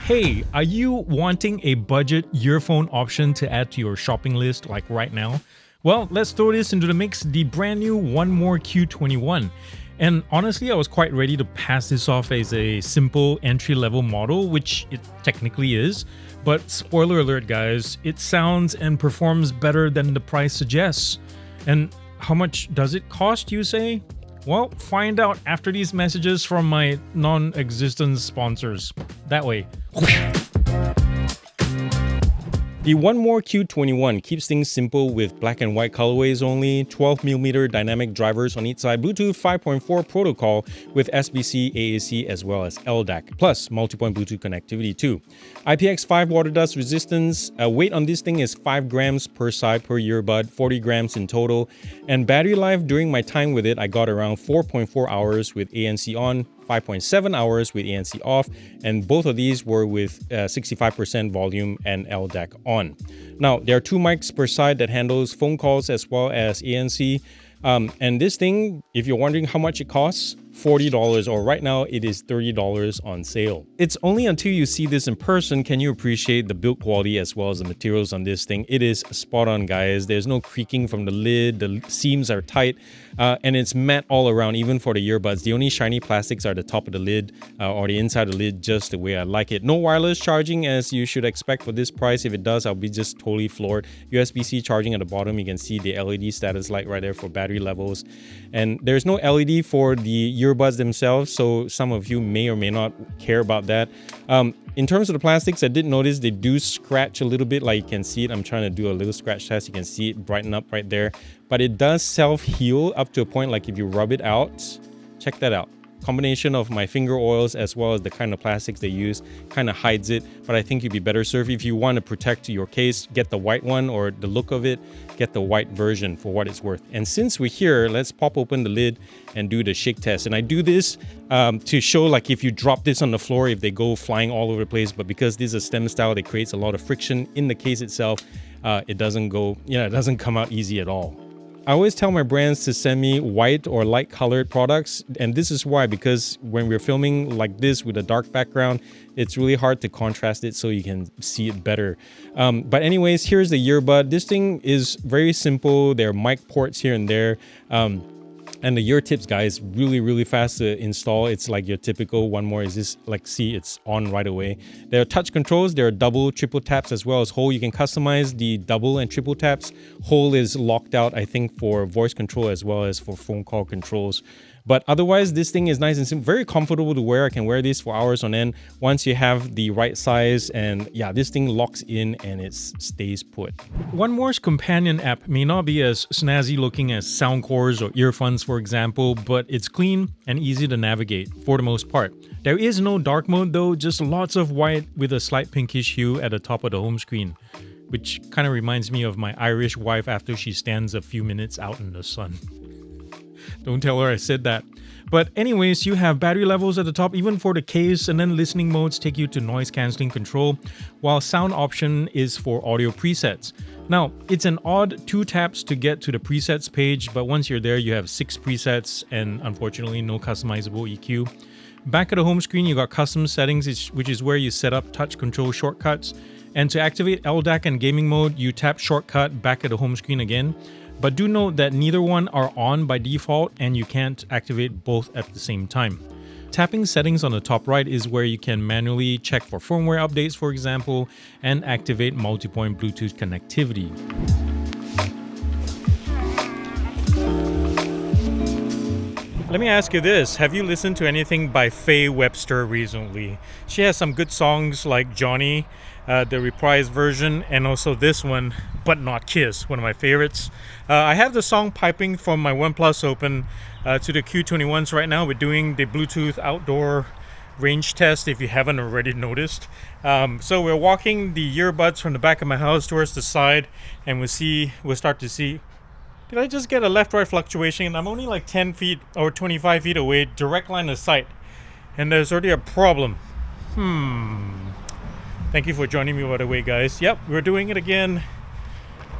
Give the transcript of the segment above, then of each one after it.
Hey, are you wanting a budget earphone option to add to your shopping list like right now? Well, let's throw this into the mix, the brand new One More Q21. And honestly, I was quite ready to pass this off as a simple entry-level model, which it technically is. But spoiler alert, guys, it sounds and performs better than the price suggests. And how much does it cost, you say? Well, find out after these messages from my non-existent sponsors. That way. The One More Q21 keeps things simple with black and white colorways only, 12mm dynamic drivers on each side, Bluetooth 5.4 protocol with SBC, AAC as well as LDAC, plus multi-point Bluetooth connectivity too. IPX5 water dust resistance, weight on this thing is 5 grams per side per earbud, 40 grams in total, and battery life during my time with it, I got around 4.4 hours with ANC on, 5.7 hours with ANC off, and both of these were with 65% volume and LDAC on. Now, there are 2 mics per side that handles phone calls as well as ANC. And this thing, if you're wondering how much it costs, $40, or right now it is $30 on sale. It's only until you see this in person can you appreciate the build quality as well as the materials on this thing. It is spot on, guys. There's no creaking from the lid, the seams are tight, and it's matte all around, even for the earbuds. The only shiny plastics are the top of the lid or the inside of the lid, just the way I like it. No wireless charging as you should expect for this price. If it does, I'll be just totally floored. USB-C charging at the bottom. You can see the LED status light right there for battery levels. And there's no LED for the earbuds themselves, so some of you may or may not care about that. In terms of the plastics, I did notice they do scratch a little bit, like you can see it. I'm trying to do a little scratch test. You can see it brighten up right there, but it does self-heal up to a point. Like if you rub it out, check that out. Combination of my finger oils as well as the kind of plastics they use kind of hides it, but I think you'd be better served if you want to protect your case, get the white one, or the look of it, get the white version for what it's worth. And since we're here, let's pop open the lid and do the shake test. And I do this to show, like, if you drop this on the floor, if they go flying all over the place, but because this is a stem style, it creates a lot of friction in the case itself. It doesn't go, it doesn't come out easy at all. I always tell my brands to send me white or light colored products, and this is why, because when we're filming like this with a dark background, it's really hard to contrast it so you can see it better. But anyways, here's the earbud. This thing is very simple. There are mic ports here and there. And the ear tips, guys, really fast to install. It's like your typical One More. Is this like, see, it's on right away. There are touch controls. There are double, triple taps as well as hold. You can customize the double and triple taps. Hold is locked out, I think, for voice control as well as for phone call controls. But otherwise, this thing is nice and simple, very comfortable to wear. I can wear this for hours on end once you have the right size. And yeah, this thing locks in and it stays put. One More's companion app may not be as snazzy looking as Soundcores or Earphones, for example, but it's clean and easy to navigate for the most part. There is no dark mode though, just lots of white with a slight pinkish hue at the top of the home screen, which kind of reminds me of my Irish wife after she stands a few minutes out in the sun. Don't tell her I said that. But anyways, you have battery levels at the top, even for the case, and then listening modes take you to noise cancelling control, while sound option is for audio presets. Now, it's an odd 2 taps to get to the presets page, but once you're there, you have 6 presets and unfortunately no customizable EQ. Back at the home screen, you got custom settings, which is where you set up touch control shortcuts. And to activate LDAC and gaming mode, you tap shortcut back at the home screen again. But do note that neither one are on by default and you can't activate both at the same time. Tapping settings on the top right is where you can manually check for firmware updates, for example, and activate multi-point Bluetooth connectivity. Let me ask you this, have you listened to anything by Faye Webster recently? She has some good songs like Johnny, the reprised version, and also this one, But Not Kiss, one of my favorites. I have the song piping from my OnePlus Open to the Q21s right now. We're doing the Bluetooth outdoor range test, if you haven't already noticed. So we're walking the earbuds from the back of my house towards the side, and we'll start to see, did I just get a left-right fluctuation? I'm only like 10 feet or 25 feet away, direct line of sight, and there's already a problem. Thank you for joining me, by the way, guys. Yep, we're doing it again.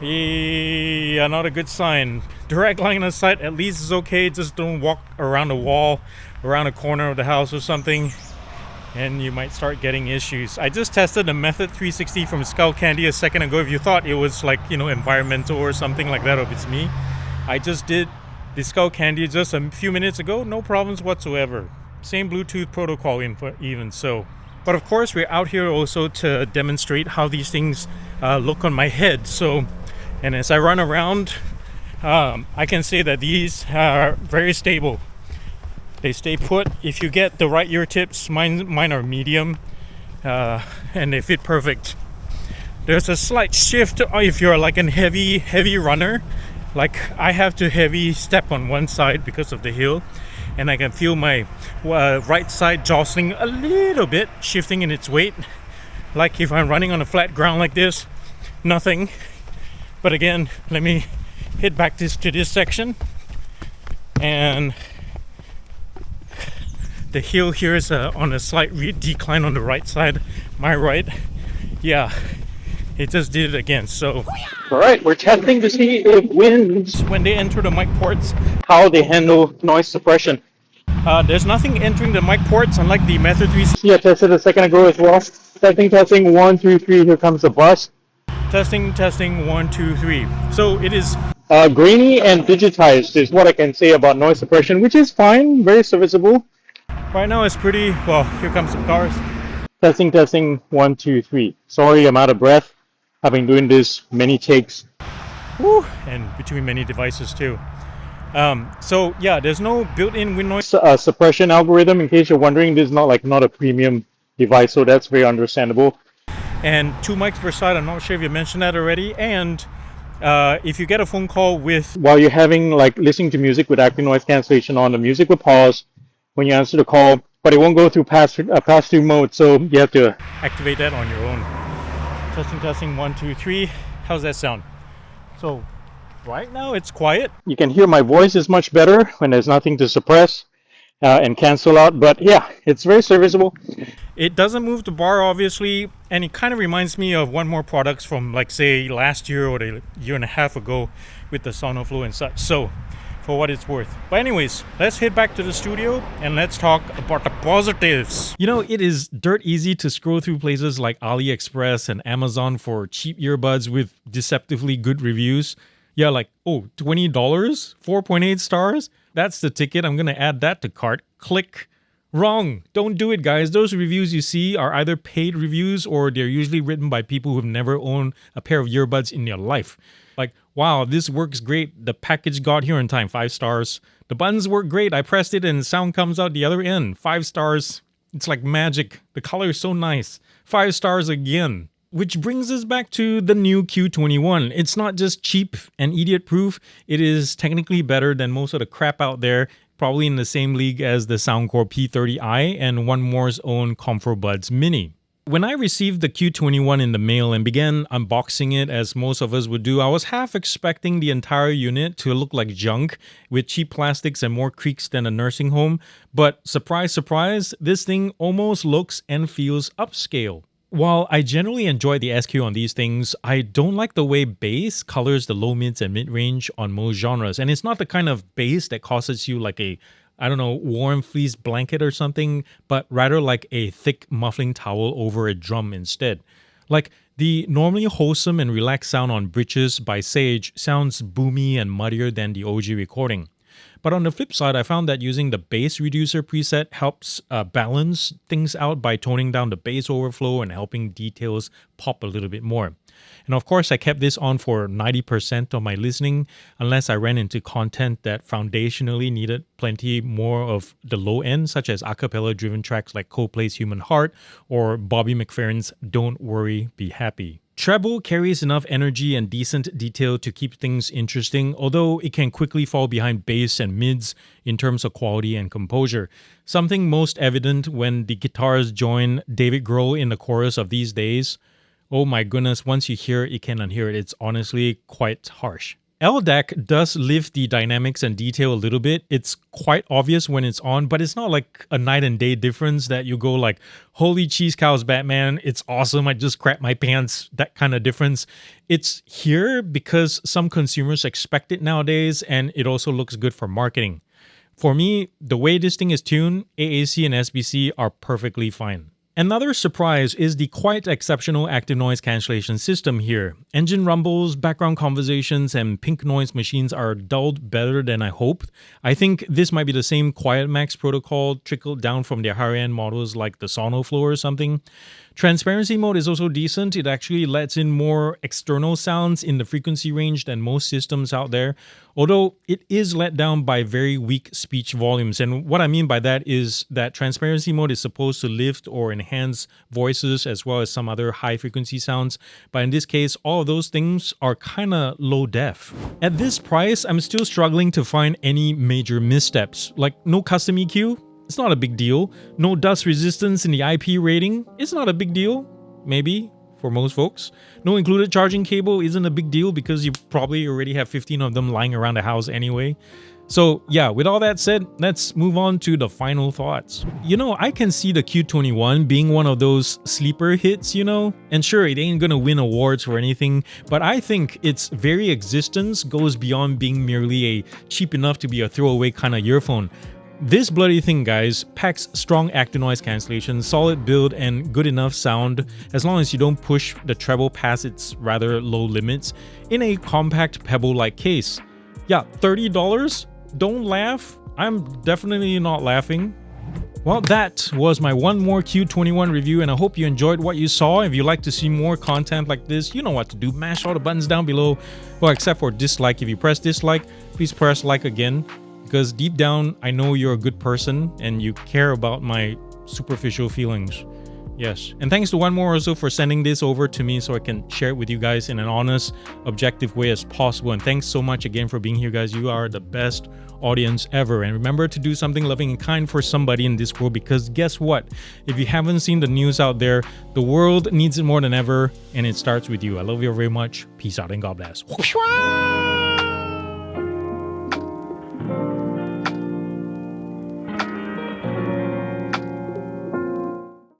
Yeah, not a good sign. Direct line of sight at least is okay. Just don't walk around the wall, around a corner of the house or something. and you might start getting issues. I just tested the Method 360 from Skull Candy a second ago. If you thought it was like, environmental or something like that, or if it's me, I just did the Skull Candy just a few minutes ago. No problems whatsoever. Same Bluetooth protocol input even so. But of course, we're out here also to demonstrate how these things look on my head. So, and as I run around, I can say that these are very stable. They stay put. If you get the right ear tips, mine are medium, and they fit perfect. There's a slight shift if you're like a heavy runner. Like I have to heavy step on one side because of the hill, and I can feel my right side jostling a little bit, shifting in its weight. Like if I'm running on a flat ground like this, nothing. But again, let me hit back to this section, and the hill here is on a slight decline on the right side, my right. Yeah, it just did it again. So, all right, we're testing to see if winds, when they enter the mic ports, how they handle noise suppression. There's nothing entering the mic ports, unlike the Method 360. Yeah, tested a second ago as well. Testing, 1, 2, 3. Here comes the bus. Testing, 1, 2, 3. So it is grainy and digitized is what I can say about noise suppression, which is fine, very serviceable. Right now it's pretty, well, here comes some cars. Testing, 1, 2, 3. Sorry, I'm out of breath. I've been doing this many takes. Woo, and between many devices too. So yeah, there's no built-in wind noise suppression algorithm. In case you're wondering, this is not a premium device, so that's very understandable. And 2 mics per side. I'm not sure if you mentioned that already. And if you get a phone call while you're having listening to music with active noise cancellation on, the music will pause when you answer the call, but it won't go through pass-through mode, so you have to activate that on your own. Testing, 1, 2, 3. How's that sound? So right now it's quiet. You can hear my voice is much better when there's nothing to suppress and cancel out, but yeah, it's very serviceable. It doesn't move the bar, obviously, and it kind of reminds me of one more products from say last year or a year and a half ago with the Sonoflow and such. So for what it's worth. But anyways, let's head back to the studio and let's talk about the positives. It is dirt easy to scroll through places like AliExpress and Amazon for cheap earbuds with deceptively good reviews. Yeah, $20, 4.8 stars. That's the ticket. I'm gonna add that to cart. Click. Wrong. Don't do it, guys. Those reviews you see are either paid reviews or they're usually written by people who've never owned a pair of earbuds in their life. Wow, this works great. The package got here in time, 5 stars. The buttons work great. I pressed it and sound comes out the other end, 5 stars. It's like magic. The color is so nice. 5 stars again. Which brings us back to the new Q21. It's not just cheap and idiot-proof. It is technically better than most of the crap out there. Probably in the same league as the Soundcore P30i and One More's own Comfort Buds Mini. When I received the Q21 in the mail and began unboxing it as most of us would do, I was half expecting the entire unit to look like junk with cheap plastics and more creaks than a nursing home. But surprise, surprise, this thing almost looks and feels upscale. While I generally enjoy the SQ on these things, I don't like the way bass colors the low mids and mid-range on most genres. And it's not the kind of bass that causes you like a warm fleece blanket or something, but rather like a thick muffling towel over a drum instead. Like the normally wholesome and relaxed sound on Britches by Sage sounds boomy and muddier than the OG recording. But on the flip side, I found that using the bass reducer preset helps balance things out by toning down the bass overflow and helping details pop a little bit more. And of course, I kept this on for 90% of my listening, unless I ran into content that foundationally needed plenty more of the low end, such as a cappella driven tracks like Coldplay's Human Heart or Bobby McFerrin's Don't Worry, Be Happy. Treble carries enough energy and decent detail to keep things interesting, although it can quickly fall behind bass and mids in terms of quality and composure. Something most evident when the guitars join David Grohl in the chorus of These Days. Oh my goodness, once you hear it, you can't unhear it. It's honestly quite harsh. LDAC does lift the dynamics and detail a little bit. It's quite obvious when it's on, but it's not like a night and day difference that you go like, holy cheese cows, Batman, it's awesome, I just crapped my pants, that kind of difference. It's here because some consumers expect it nowadays, and it also looks good for marketing. For me, the way this thing is tuned, AAC and SBC are perfectly fine. Another surprise is the quite exceptional active noise cancellation system here. Engine rumbles, background conversations, and pink noise machines are dulled better than I hoped. I think this might be the same Quiet Max protocol trickled down from their higher-end models like the Sonoflow or something. Transparency mode is also decent. It actually lets in more external sounds in the frequency range than most systems out there, although it is let down by very weak speech volumes. And what I mean by that is that transparency mode is supposed to lift or enhance voices as well as some other high frequency sounds, but in this case, all of those things are kind of low def. At this price, I'm still struggling to find any major missteps, like no custom EQ. It's not a big deal. No dust resistance in the IP rating. It's not a big deal. Maybe for most folks. No included charging cable isn't a big deal because you probably already have 15 of them lying around the house anyway. So yeah, with all that said, let's move on to the final thoughts. I can see the Q21 being one of those sleeper hits, and sure, it ain't gonna win awards or anything, but I think its very existence goes beyond being merely a cheap enough to be a throwaway kind of earphone. This bloody thing, guys, packs strong active noise cancellation, solid build, and good enough sound as long as you don't push the treble past its rather low limits in a compact pebble-like case. Yeah, $30? Don't laugh. I'm definitely not laughing. Well, that was my one more Q21 review, and I hope you enjoyed what you saw. If you'd like to see more content like this, you know what to do. Mash all the buttons down below. Well, except for dislike. If you press dislike, please press like again. Because deep down, I know you're a good person and you care about my superficial feelings. Yes. And thanks to One More also for sending this over to me so I can share it with you guys in an honest, objective way as possible. And thanks so much again for being here, guys. You are the best audience ever. And remember to do something loving and kind for somebody in this world, because guess what? If you haven't seen the news out there, the world needs it more than ever, and it starts with you. I love you very much. Peace out and God bless.